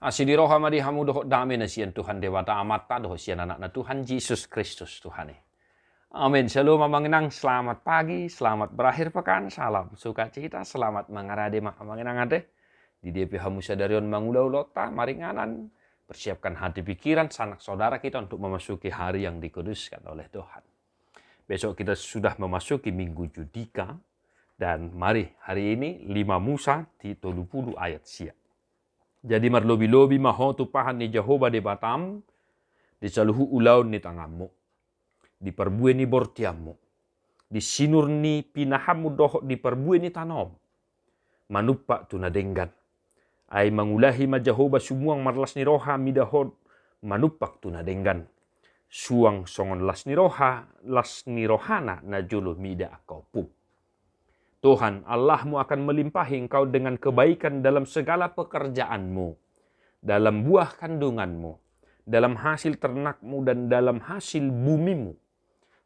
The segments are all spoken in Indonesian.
Asidi roha madi hamu doh dame na sian Tuhan dewata amata doh sian anak na Tuhan Yesus Kristus Tuhan. Amin. Shalom manginang, selamat pagi, selamat berakhir pekan, salam sukacita, selamat mengarade manginang ade. Di DP hamu sadarion mangulau lota, maringanan, persiapkan hati pikiran sanak saudara kita untuk memasuki hari yang dikuduskan oleh Tuhan. Besok kita sudah memasuki Minggu Judika, dan mari hari ini 5 Musa di 30 ayat siap. Jadi marlobi-lobi maho tupahan ni Jehovah de Batam, di saluhu ulau ni tangamu, di perbue ni bortiamu, di sinur ni pinahamu doh di perbue ni tanom, manupa tunadenggan, ay mangulahi ma Jehovah sumuang marlas ni roha midahod, manupak tunadenggan, suang songon las ni rohana na julu mida akau pu. Tuhan Allahmu akan melimpahi engkau dengan kebaikan dalam segala pekerjaanmu, dalam buah kandunganmu, dalam hasil ternakmu dan dalam hasil bumimu.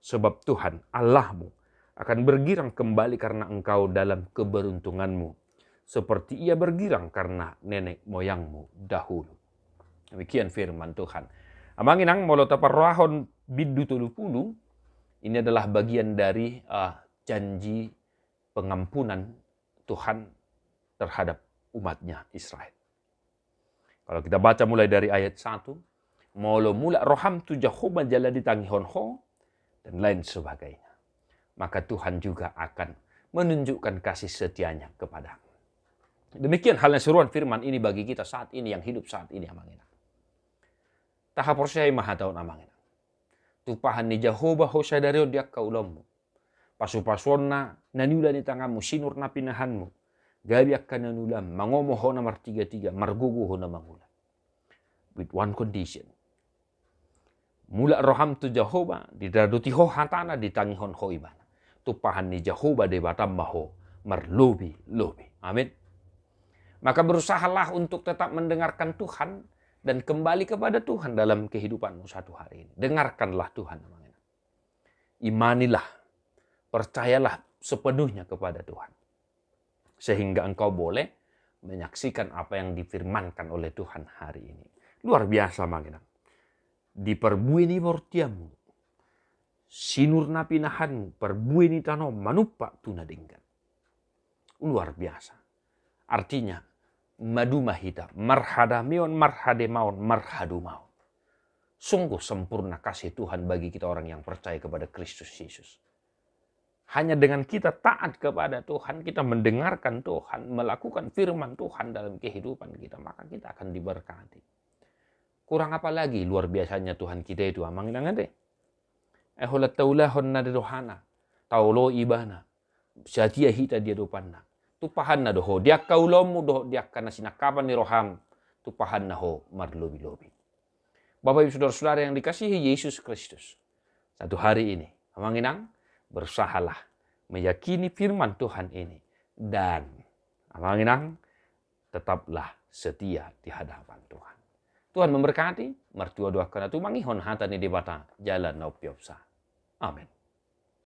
Sebab Tuhan Allahmu akan bergirang kembali karena engkau dalam keberuntunganmu, seperti ia bergirang karena nenek moyangmu dahulu. Demikian firman Tuhan. Amanginang molota parwahon biddu 30, ini adalah bagian dari janji pengampunan Tuhan terhadap umatnya Israel. Kalau kita baca mulai dari ayat 1, molo mula roham tu Jehovah jala ditangihon ho, dan lain sebagainya. Maka Tuhan juga akan menunjukkan kasih setianya kepadamu. Demikian halnya seruan firman ini bagi kita saat ini, yang hidup saat ini amangina. Tahap percaya maha taun amangina. Tupahan ni Jehovah ho sadario dia kaulomu. Pasu-pasonna nanula ni tangamu, sinur na pinahanmu. Gabi akan nanulam, mangomo ho na martiga-tiga, margugu ho na mangulam. With one condition. Mula roham tu Jehovah, didaduti ho hatana, ditangihon ho ibana. Tupahan ni Jehovah de batam maho, marlobi-lobi. Amin. Maka berusahalah untuk tetap mendengarkan Tuhan dan kembali kepada Tuhan dalam kehidupanmu satu hari ini. Dengarkanlah Tuhan. Imanilah. Percayalah sepenuhnya kepada Tuhan. Sehingga engkau boleh menyaksikan apa yang difirmankan oleh Tuhan hari ini. Luar biasa manginang. Di perbuini bortiamu, sinur na pinahanmu, perbuini tanom, manupa tunadinggan. Luar biasa. Artinya, madu mahita, marhadamion, marhademaon, marhadumaon. Sungguh sempurna kasih Tuhan bagi kita orang yang percaya kepada Kristus Yesus. Hanya dengan kita taat kepada Tuhan, kita mendengarkan Tuhan, melakukan firman Tuhan dalam kehidupan kita, maka kita akan diberkati. Kurang apa lagi luar biasanya Tuhan kita itu, amangin deh. Eholat taulahon na rohana, taulo ibana, syatia hita dia dopanna. Tupahan na doho, dia kaulomu doho, dia kana sinakapan ni roham, tupahan na ho marlobi-lobi. Bapak Ibu Saudara-saudara yang dikasihi Yesus Kristus, satu hari ini, amanginang, berusahalah meyakini firman Tuhan ini, dan amanginang tetaplah setia di hadapan Tuhan. Tuhan memberkati, mertua doa karena tu mangihon hata ni debata jalan na upiopsa. Amin.